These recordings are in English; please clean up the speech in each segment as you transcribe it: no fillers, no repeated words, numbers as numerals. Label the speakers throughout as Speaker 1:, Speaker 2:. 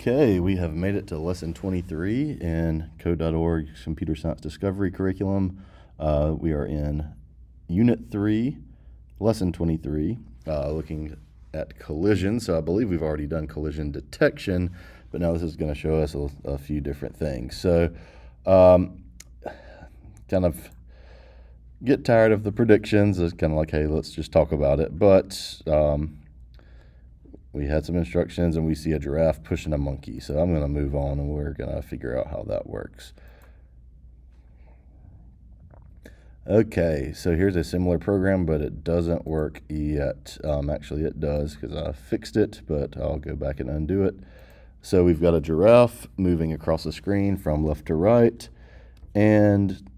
Speaker 1: Okay, we have made it to lesson 23 in Code.org's Computer Science Discovery curriculum. We are in Unit 3, Lesson 23, looking at collision. So I believe we've already done collision detection, but now this is going to show us a few different things. So kind of get tired of the predictions. It's kind of like, hey, let's just talk about it. But we had some instructions and we see a giraffe pushing a monkey. So I'm going to move on and we're going to figure out how that works. Okay, so here's a similar program, but it doesn't work yet. Actually, it does because I fixed it, but I'll go back and undo it. So we've got a giraffe moving across the screen from left to right, and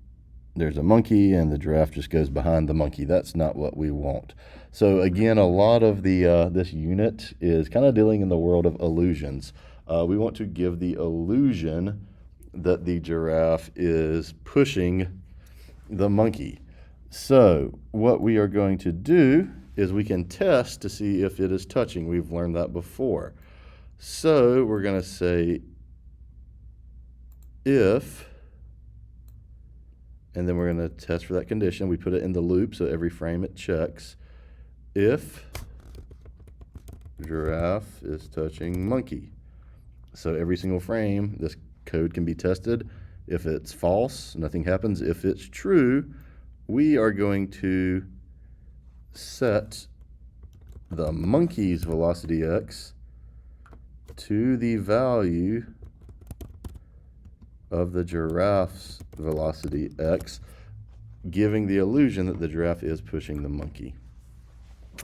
Speaker 1: there's a monkey, and the giraffe just goes behind the monkey. That's not what we want. So again, a lot of the this unit is kind of dealing in the world of illusions. We want to give the illusion that the giraffe is pushing the monkey. So what we are going to do is we can test to see if it is touching. We've learned that before. So we're going to say if, and then we're going to test for that condition. We put it in the loop, so every frame it checks. If giraffe is touching monkey. So every single frame, this code can be tested. If it's false, nothing happens. If it's true, we are going to set the monkey's velocity x to the value of the giraffe's velocity x, giving the illusion that the giraffe is pushing the monkey.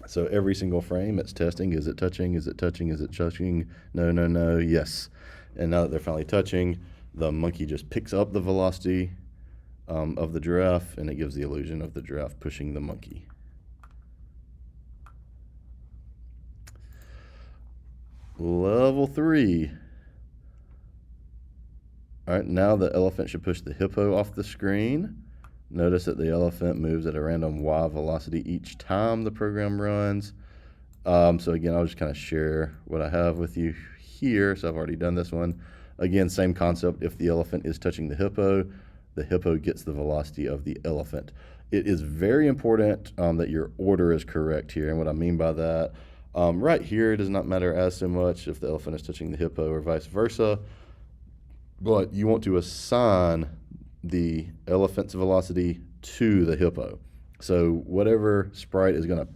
Speaker 1: So every single frame it's testing, is it touching, is it touching, is it touching, no, no, no, yes. And now that they're finally touching, the monkey just picks up the velocity of the giraffe, and it gives the illusion of the giraffe pushing the monkey. Level 3. All right, now the elephant should push the hippo off the screen. Notice that the elephant moves at a random y velocity each time the program runs. So again, I'll just kind of share what I have with you here. So I've already done this one. Again, same concept. If the elephant is touching the hippo gets the velocity of the elephant. It is very important that your order is correct here. And what I mean by that, right here, it does not matter as so much if the elephant is touching the hippo or vice versa. But you want to assign the elephant's velocity to the hippo. So whatever sprite is going to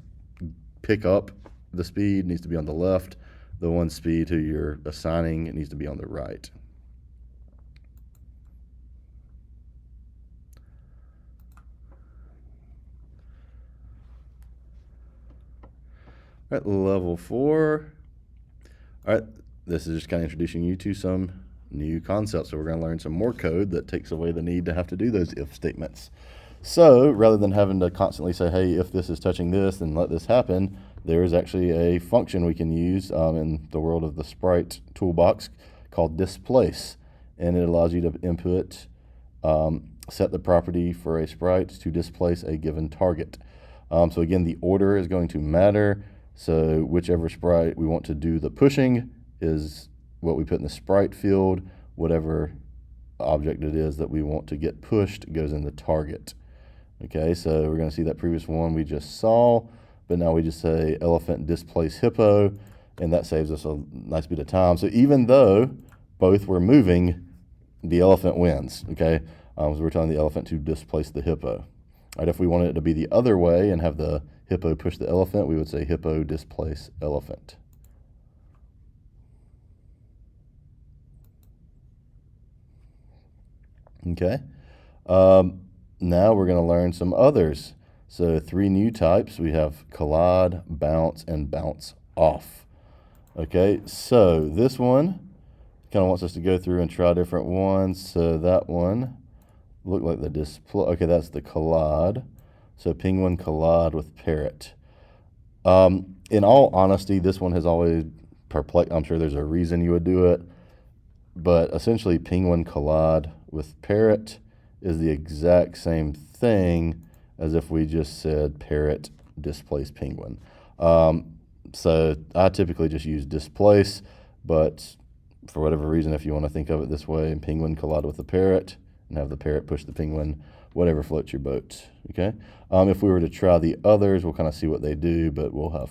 Speaker 1: pick up the speed needs to be on the left. The one speed who you're assigning, it needs to be on the right. All right, level 4. All right, this is just kind of introducing you to some new concepts. So we're going to learn some more code that takes away the need to have to do those if statements. So rather than having to constantly say, hey, if this is touching this, then let this happen, there is actually a function we can use in the world of the sprite toolbox called displace. And it allows you to input, set the property for a sprite to displace a given target. So again, the order is going to matter. So whichever sprite we want to do the pushing is what we put in the sprite field. Whatever object it is that we want to get pushed goes in the target. Okay, so we're going to see that previous one we just saw, but now we just say elephant displace hippo, and that saves us a nice bit of time. So even though both were moving, the elephant wins, okay? So we're telling the elephant to displace the hippo. All right, if we wanted it to be the other way and have the hippo push the elephant, we would say hippo displace elephant. Okay. Now we're going to learn some others. So 3 new types. We have collide, bounce, and bounce off. Okay, so this one kind of wants us to go through and try different ones. So that one looked like the display. Okay, that's the collide. So penguin collide with parrot. In all honesty, this one has always perplexed. I'm sure there's a reason you would do it. But essentially, penguin collide with parrot is the exact same thing as if we just said parrot displace penguin. So I typically just use displace, but for whatever reason, if you want to think of it this way, penguin collide with the parrot and have the parrot push the penguin, whatever floats your boat, okay? If we were to try the others, we'll kind of see what they do, but we'll have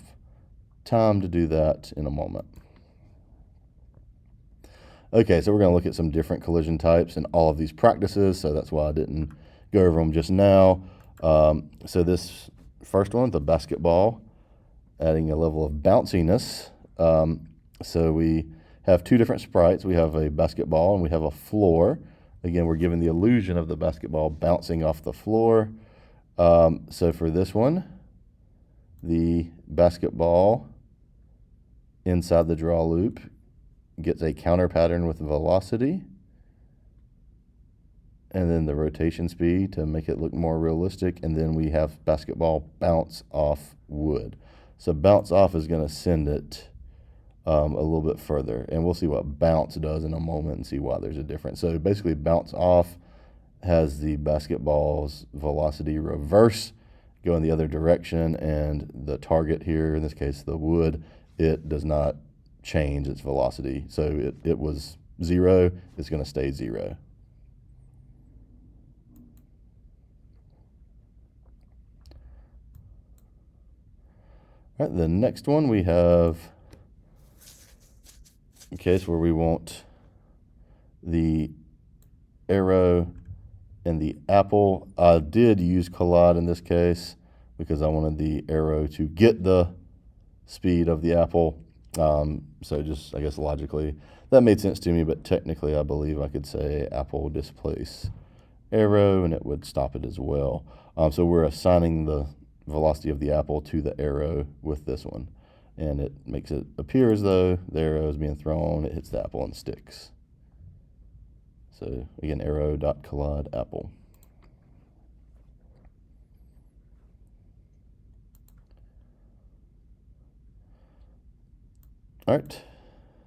Speaker 1: time to do that in a moment. Okay, so we're going to look at some different collision types in all of these practices, so that's why I didn't go over them just now. So this first one, the basketball, adding a level of bounciness. So we have two different sprites. We have a basketball and we have a floor. Again, we're given the illusion of the basketball bouncing off the floor. So for this one, the basketball inside the draw loop gets a counter pattern with velocity, and then the rotation speed to make it look more realistic, and then we have basketball bounce off wood. So bounce off is going to send it a little bit further, and we'll see what bounce does in a moment and see why there's a difference. So basically bounce off has the basketball's velocity reverse, going the other direction, and the target here, in this case the wood, it does not change its velocity. So it was 0, it's going to stay 0. All right, the next one we have a case where we want the arrow and the apple. I did use collide in this case because I wanted the arrow to get the speed of the apple. So just, I guess, logically, that made sense to me, but technically I believe I could say apple displace arrow and it would stop it as well. So we're assigning the velocity of the apple to the arrow with this one, and it makes it appear as though the arrow is being thrown, it hits the apple and sticks. So again, arrow.collide apple. All right,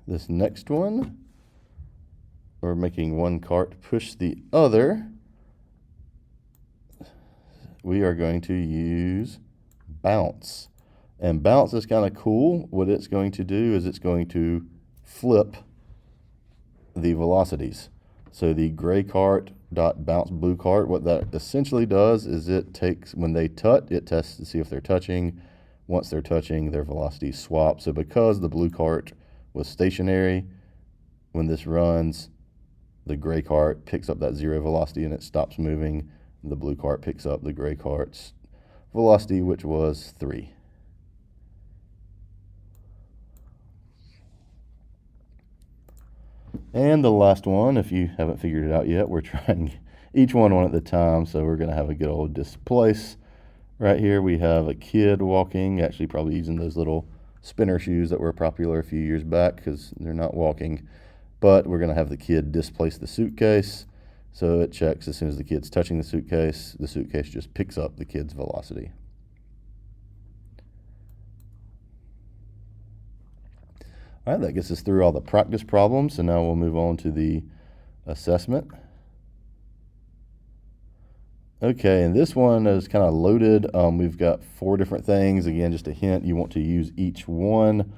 Speaker 1: this next one, we're making one cart push the other. We are going to use bounce. And bounce is kind of cool. What it's going to do is it's going to flip the velocities. So the gray cart dot bounce blue cart, what that essentially does is it takes, when they it tests to see if they're touching. Once they're touching, their velocities swap. So because the blue cart was stationary, when this runs, the gray cart picks up that 0 velocity and it stops moving. The blue cart picks up the gray cart's velocity, which was 3. And the last one, if you haven't figured it out yet, we're trying each one at a time, so we're going to have a good old displace. Right here we have a kid walking, actually probably using those little spinner shoes that were popular a few years back because they're not walking. But we're going to have the kid displace the suitcase. So it checks as soon as the kid's touching the suitcase just picks up the kid's velocity. All right, that gets us through all the practice problems, so now we'll move on to the assessment. Okay, and this one is kind of loaded. We've got 4 different things. Again, just a hint, you want to use each one,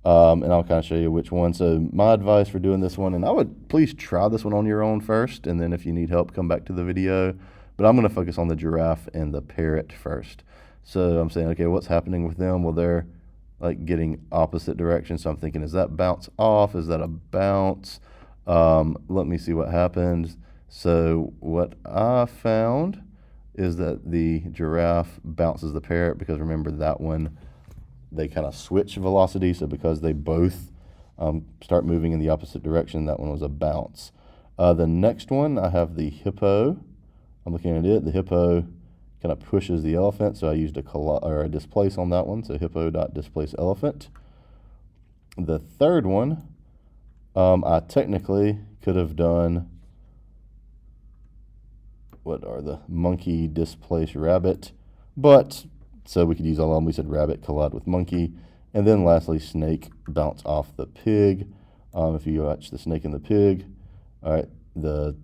Speaker 1: and I'll kind of show you which one. So my advice for doing this one, and I would please try this one on your own first, and then if you need help, come back to the video. But I'm going to focus on the giraffe and the parrot first. So I'm saying, okay, what's happening with them? Well, they're like getting opposite directions. So I'm thinking, is that bounce off? Is that a bounce? Let me see what happens. So what I found is that the giraffe bounces the parrot because remember that one, they kind of switch velocity. So because they both start moving in the opposite direction, that one was a bounce. The next one, I have the hippo. I'm looking at it. The hippo kind of pushes the elephant, so I used a displace on that one, so hippo.displace elephant. The third one, I technically could have done the monkey displace rabbit, but so we could use all of them. We said rabbit collide with monkey, and then lastly snake bounce off the pig. If you watch the snake and the pig, all right, the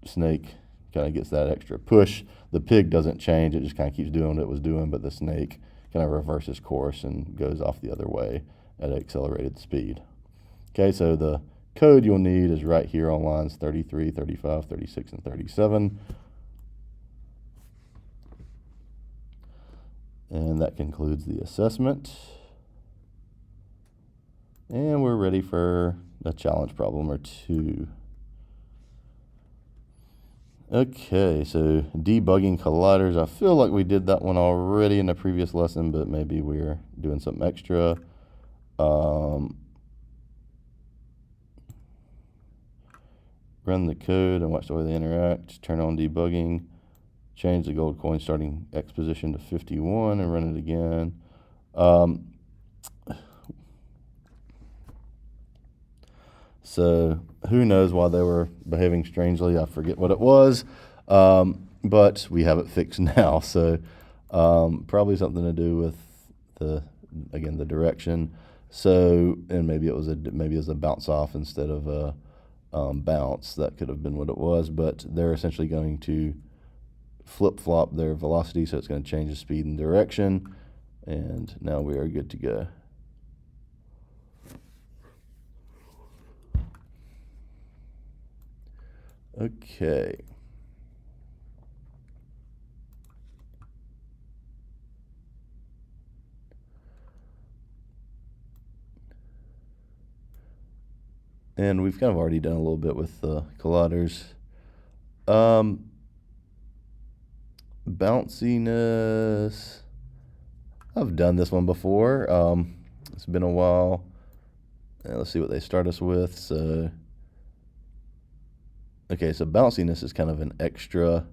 Speaker 1: snake kind of gets that extra push. The pig doesn't change, it just kind of keeps doing what it was doing, but the snake kind of reverses course and goes off the other way at accelerated speed. Okay, so the code you'll need is right here on lines 33, 35, 36, and 37. And that concludes the assessment. And we're ready for a challenge problem or two. Okay, so debugging colliders. I feel like we did that one already in the previous lesson, but maybe we're doing something extra. Run the code and watch the way they interact. Turn on debugging. Change the gold coin starting X position to 51 and run it again. So who knows why they were behaving strangely. I forget what it was, but we have it fixed now. So probably something to do with the direction. So, and maybe it was a bounce off instead of a bounce. That could have been what it was, but they're essentially going to flip-flop their velocity, so it's going to change the speed and direction, and now we are good to go. Okay. And we've kind of already done a little bit with the colliders. Bounciness. I've done this one before. It's been a while. Let's see what they start us with. So, okay, so bounciness is kind of an extra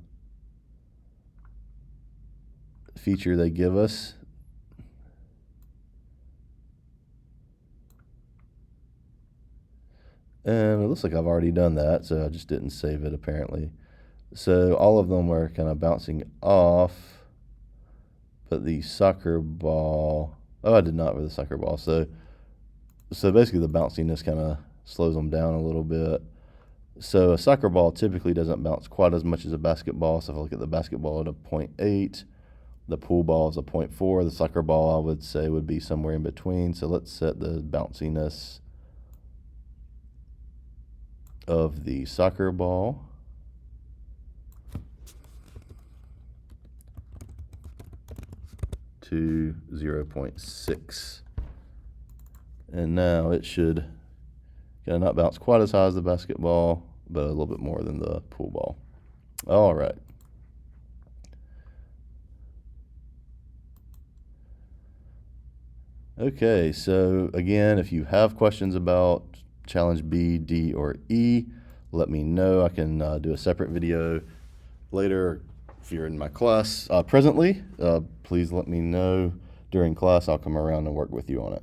Speaker 1: feature they give us. And it looks like I've already done that, so I just didn't save it apparently. So all of them were kind of bouncing off, but the soccer ball, oh, I did not with the soccer ball. So basically the bounciness kind of slows them down a little bit. So a soccer ball typically doesn't bounce quite as much as a basketball. So if I look at the basketball at a 0.8, the pool ball is a 0.4. The soccer ball, I would say, would be somewhere in between. So let's set the bounciness of the soccer ball to 0.6. And now it should kind of not bounce quite as high as the basketball, but a little bit more than the pool ball. All right. Okay, so again, if you have questions about challenge B, D, or E, let me know. I can do a separate video later. If you're in my class presently, please let me know during class. I'll come around and work with you on it.